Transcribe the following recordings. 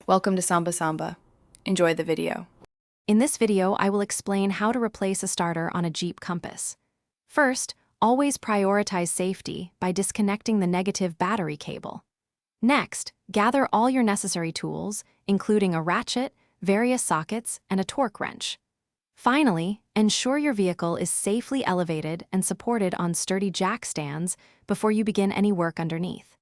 Welcome to Samba Samba. Enjoy the video. In this video, I will explain how to replace a starter on a Jeep Compass. First, always prioritize safety by disconnecting the negative battery cable. Next, gather all your necessary tools, including a ratchet, various sockets, and a torque wrench. Finally, ensure your vehicle is safely elevated and supported on sturdy jack stands before you begin any work underneath.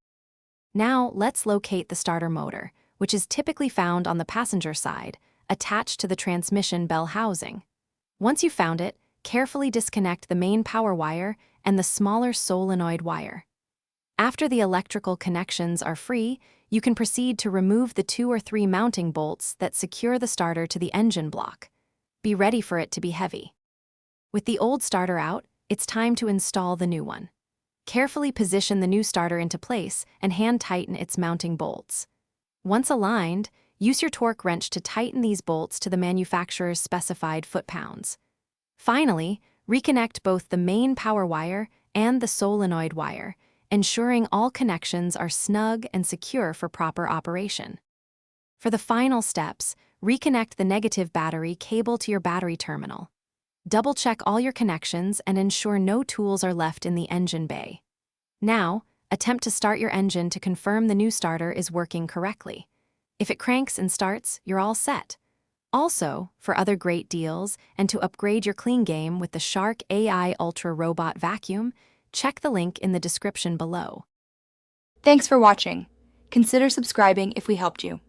Now, let's locate the starter motor, which is typically found on the passenger side, attached to the transmission bell housing. Once you've found it, carefully disconnect the main power wire and the smaller solenoid wire. After the electrical connections are free, you can proceed to remove the 2 or 3 mounting bolts that secure the starter to the engine block. Be ready for it to be heavy. With the old starter out, it's time to install the new one. Carefully position the new starter into place and hand tighten its mounting bolts. Once aligned, use your torque wrench to tighten these bolts to the manufacturer's specified foot-pounds. Finally, reconnect both the main power wire and the solenoid wire, ensuring all connections are snug and secure for proper operation. For the final steps, reconnect the negative battery cable to your battery terminal. Double-check all your connections and ensure no tools are left in the engine bay. Now, attempt to start your engine to confirm the new starter is working correctly. If it cranks and starts, you're all set. Also, for other great deals and to upgrade your clean game with the Shark AI Ultra Robot Vacuum, check the link in the description below. Thanks for watching. Consider subscribing if we helped you.